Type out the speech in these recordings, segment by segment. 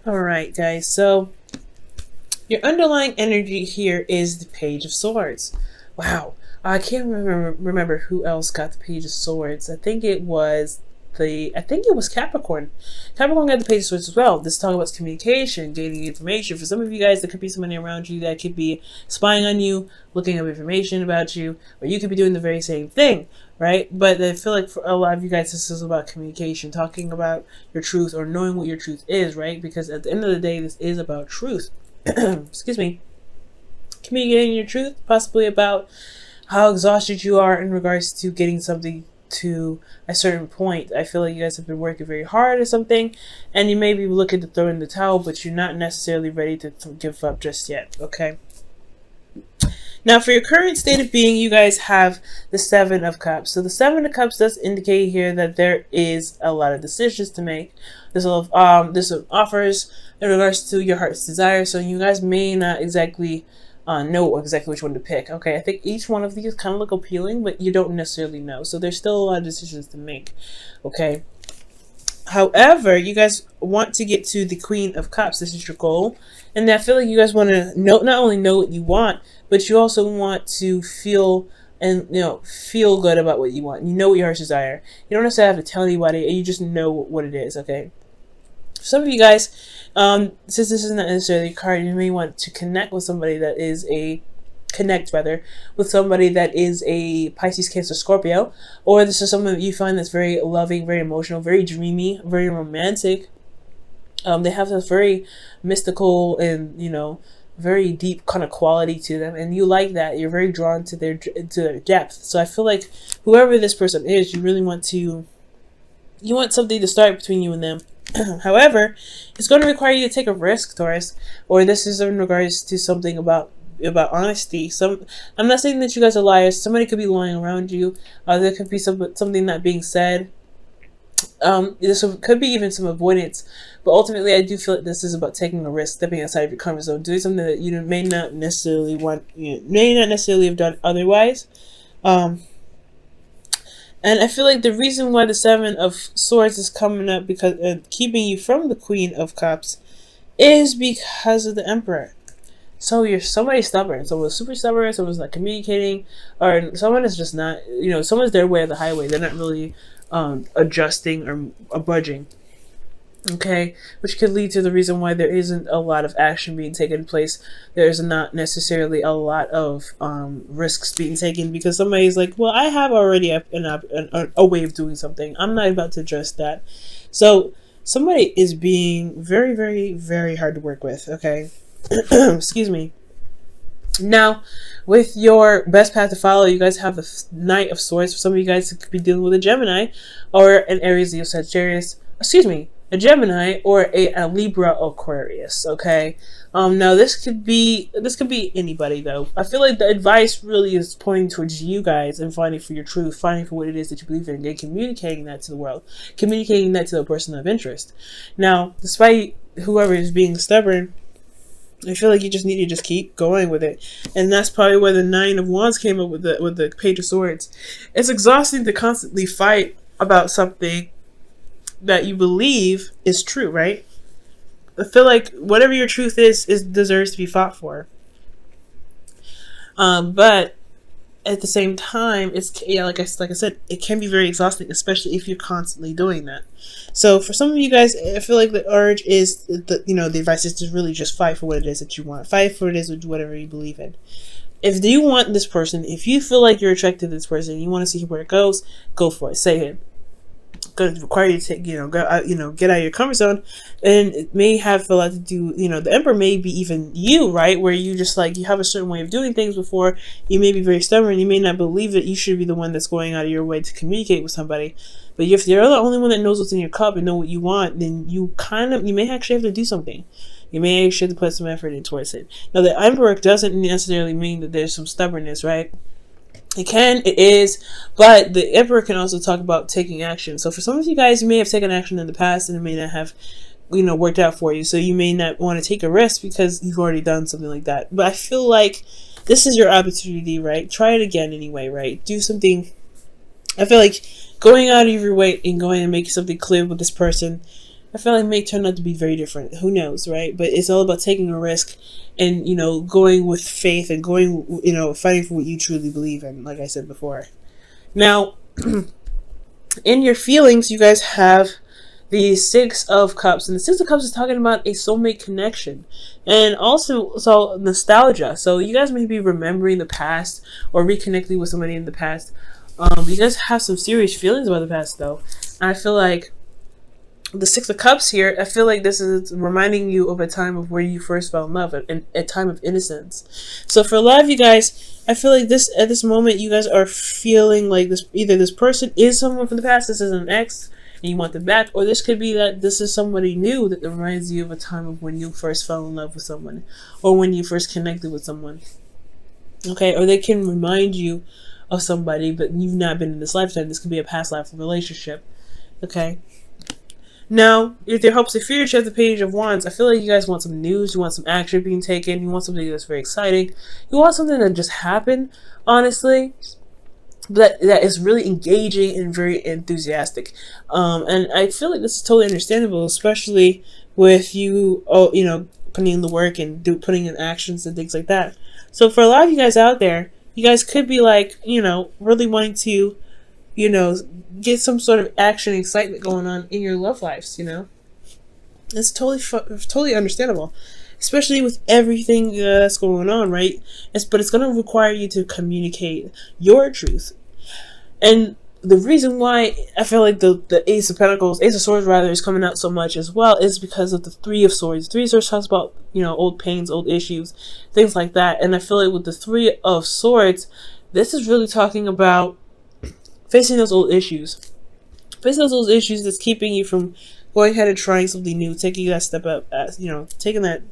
All right, guys. So your underlying energy here is the Page of Swords. Wow. I can't remember who else got the Page of Swords. I think it was Capricorn. Capricorn got the Page of Swords as well. This talk about communication, gaining information. For some of you guys, there could be somebody around you that could be spying on you, looking up information about you, or you could be doing the very same thing, right? But I feel like for a lot of you guys, this is about communication, talking about your truth or knowing what your truth is, right? Because at the end of the day, this is about truth. Excuse me. Communicating your truth, possibly about how exhausted you are in regards to getting something to a certain point. I feel like you guys have been working very hard or something, and you may be looking to throw in the towel, but you're not necessarily ready to give up just yet, okay? Now, for your current state of being, you guys have the Seven of Cups. So the Seven of Cups does indicate here that there is a lot of decisions to make. There's offers in regards to your heart's desire, so you guys may not exactly know exactly which one to pick. Okay, I think each one of these kind of look appealing, but you don't necessarily know. So there's still a lot of decisions to make. Okay. However, you guys want to get to the Queen of Cups. This is your goal. And I feel like you guys want to not only know what you want, but you also want to feel good about what you want. You know what your heart's desire. You don't necessarily have to tell anybody, and you just know what it is, okay? For some of you guys, since this is not necessarily a card, you may want to connect with somebody that is with somebody that is a Pisces, Cancer, Scorpio, or this is someone that you find that's very loving, very emotional, very dreamy, very romantic. They have this very mystical and, very deep kind of quality to them, and you like that. You're very drawn to their depth. So I feel like whoever this person is, you really want something to start between you and them. However, it's going to require you to take a risk, Taurus, or this is in regards to something about honesty. I'm not saying that you guys are liars. Somebody could be lying around you. There could be something not being said. This could be even some avoidance, but ultimately I do feel like this is about taking a risk, stepping outside of your comfort zone, doing something that you may not necessarily have done otherwise. And I feel like the reason why the Seven of Swords is coming up because keeping you from the Queen of Cups is because of the Emperor. So you're somebody stubborn. Someone's super stubborn, someone's not communicating, or someone is just not, someone's their way or the highway. They're not really adjusting or budging. Okay, which could lead to the reason why there isn't a lot of action being taken place. There's not necessarily a lot of risks being taken because somebody's like, well, I have already a way of doing something. I'm not about to adjust that. So somebody is being very, very, very hard to work with. Okay. Excuse me. Now, with your best path to follow, you guys have the Knight of Swords. For some of you guys, it could be dealing with a Gemini or an Aries, Leo, Sagittarius. Excuse me, a Gemini or a Libra, Aquarius. Okay. Now this could be anybody though. I feel like the advice really is pointing towards you guys and finding for your truth, finding for what it is that you believe in, and communicating that to the world, communicating that to the person of interest. Now, despite whoever is being stubborn, I feel like you just need to keep going with it. And that's probably where the Nine of Wands came up with the Page of Swords. It's exhausting to constantly fight about something that you believe is true, right? I feel like whatever your truth is deserves to be fought for. But at the same time, like I said, it can be very exhausting, especially if you're constantly doing that. So for some of you guys, I feel like the urge is the advice is to really just fight for what it is that you want. Fight for what it is whatever you believe in. If you want this person, if you feel like you're attracted to this person, and you want to see where it goes, go for it. Say it. Going to require you to get out of your comfort zone, and it may have a lot to do. The Emperor may be even you, right? Where you just you have a certain way of doing things before. You may be very stubborn. You may not believe that you should be the one that's going out of your way to communicate with somebody. But if you're the only one that knows what's in your cup and know what you want, then you may actually have to do something. You may actually have to put some effort in towards it. Now, the Emperor doesn't necessarily mean that there's some stubbornness, right? It is, but the Emperor can also talk about taking action. So for some of you guys, you may have taken action in the past and it may not have, worked out for you. So you may not want to take a risk because you've already done something like that. But I feel like this is your opportunity, right? Try it again anyway, right? Do something. I feel like going out of your way and going and making something clear with this person I feel like may turn out to be very different. Who knows, right? But it's all about taking a risk and, you know, going with faith and going, you know, fighting for what you truly believe in, like I said before. Now, in your feelings, you guys have the Six of Cups, and the Six of Cups is talking about a soulmate connection, and also so nostalgia. So you guys may be remembering the past or reconnecting with somebody in the past. You guys have some serious feelings about the past, though. And I feel like the Six of Cups here, I feel like this is reminding you of a time of where you first fell in love, a time of innocence. So for a lot of you guys, I feel like this at this moment, you guys are feeling like this. Either this person is someone from the past, this is an ex, and you want them back, or this could be that this is somebody new that reminds you of a time of when you first fell in love with someone, or when you first connected with someone. Okay, or they can remind you of somebody, but you've not been in this lifetime. This could be a past life relationship. Okay. Now, if there hopes and fears, you have the Page of Wands. I feel like you guys want some news, you want some action being taken, you want something that's very exciting, you want something that just happened, honestly, that is really engaging and very enthusiastic. And I feel like this is totally understandable, especially with you, you know, putting in the work and putting in actions and things like that. So for a lot of you guys out there, you guys could be like, you know, really wanting to, you know, get some sort of action and excitement going on in your love lives, you know. It's totally understandable, especially with everything that's going on, right? But it's going to require you to communicate your truth. And the reason why I feel like the Ace of Pentacles, Ace of Swords rather, is coming out so much as well is because of the Three of Swords. Three of Swords talks about, you know, old pains, old issues, things like that. And I feel like with the Three of Swords, this is really talking about facing those old issues. Facing those old issues that's keeping you from going ahead and trying something new, taking that step up, you know, taking that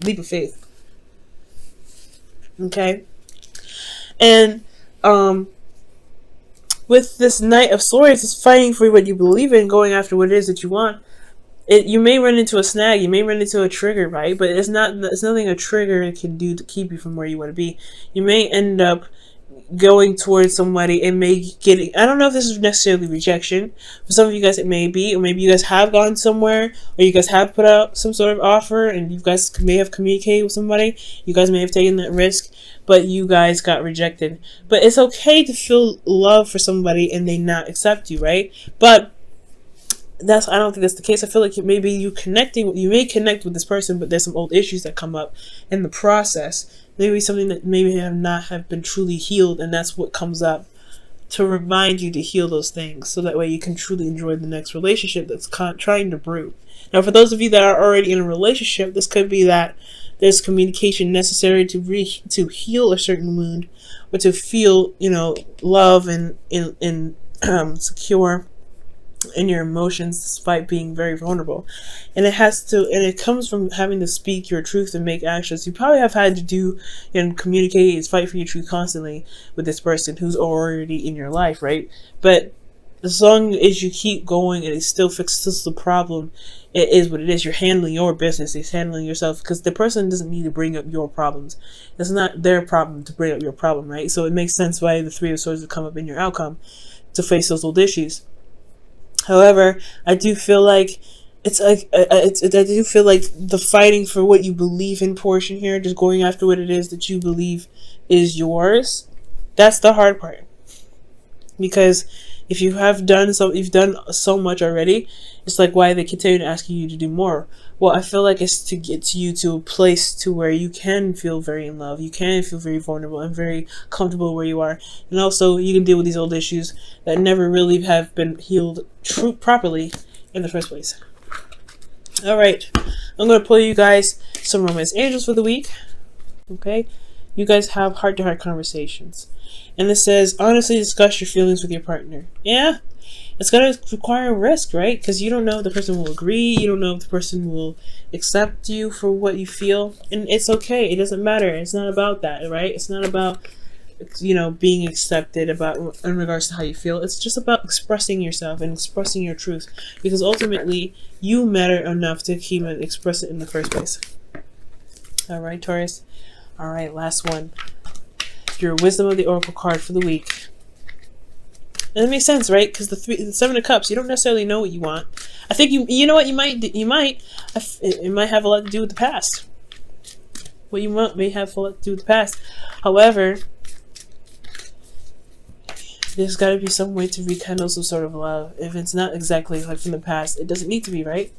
leap of faith. Okay? And with this Knight of Swords, it's fighting for what you believe in, going after what it is that you want. You may run into a snag, you may run into a trigger, right? But it's nothing a trigger can do to keep you from where you want to be. You may end up going towards somebody and may get, I don't know if this is necessarily rejection. For some of you guys it may be, or maybe you guys have gone somewhere, or you guys have put out some sort of offer and you guys may have communicated with somebody, you guys may have taken that risk, but you guys got rejected. But it's okay to feel love for somebody and they not accept you, right? But I don't think that's the case. I feel like you may connect with this person, but there's some old issues that come up in the process. Maybe something that maybe have been truly healed, and that's what comes up to remind you to heal those things, so that way you can truly enjoy the next relationship that's trying to brew. Now, for those of you that are already in a relationship, this could be that there's communication necessary to heal a certain wound, or to feel, you know, love and secure in your emotions despite being very vulnerable. And it comes from having to speak your truth and make actions. You probably have had to do and communicate and fight for your truth constantly with this person who's already in your life, right? But as long as you keep going and it still fixes the problem, it is what it is. You're handling your business. It's handling yourself, because the person doesn't need to bring up your problems. It's not their problem to bring up your problem, right? So it makes sense why the Three of Swords would come up in your outcome, to face those old issues. However, I do feel like I do feel like the fighting for what you believe in portion here, just going after what it is that you believe is yours, that's the hard part. Because if you've done so much already, it's like, why are they continuing asking you to do more? Well, I feel like it's to get you to a place to where you can feel very in love, you can feel very vulnerable and very comfortable where you are, and also you can deal with these old issues that never really have been healed properly in the first place. All right, I'm going to pull you guys some romance angels for the week. Okay, you guys have heart-to-heart conversations. And it says, honestly discuss your feelings with your partner. Yeah, it's going to require a risk, right? Because you don't know if the person will agree. You don't know if the person will accept you for what you feel. And it's okay. It doesn't matter. It's not about that, right? It's not about, you know, being accepted in regards to how you feel. It's just about expressing yourself and expressing your truth. Because ultimately, you matter enough to keep and express it in the first place. All right, Taurus. All right, last one. Your Wisdom of the Oracle card for the week. And it makes sense, right? Because the Seven of Cups, you don't necessarily know what you want. I think you know what you might, it might have a lot to do with the past. What you want may have a lot to do with the past. However, there's got to be some way to rekindle some sort of love. If it's not exactly like from the past, it doesn't need to be, right?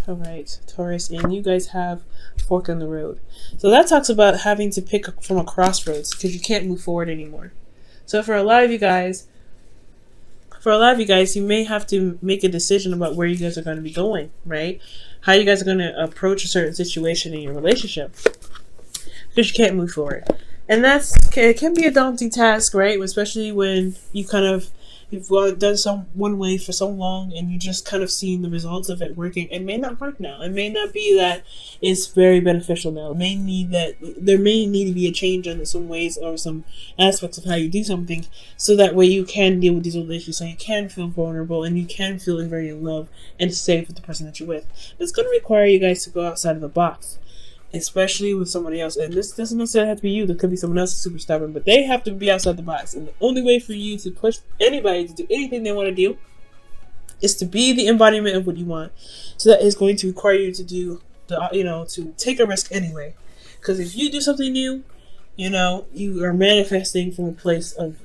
Alright, Taurus, and you guys have fork in the road. So that talks about having to pick from a crossroads because you can't move forward anymore. So for a lot of you guys, you may have to make a decision about where you guys are going to be going, right? How you guys are going to approach a certain situation in your relationship because you can't move forward. And it can be a daunting task, right? Especially when you've done one way for so long and you just kind of seen the results of it working. It may not work now. It may not be that it's very beneficial now. There may need to be a change in some ways or some aspects of how you do something, so that way you can deal with these old issues, so you can feel vulnerable and you can feel very in love and safe with the person that you're with. But it's going to require you guys to go outside of the box, especially with somebody else. And this doesn't necessarily have to be you. There could be someone else who's super stubborn, but they have to be outside the box. And the only way for you to push anybody to do anything they want to do is to be the embodiment of what you want. So that is going to require you to do to take a risk anyway. Because if you do something new, you are manifesting from a place of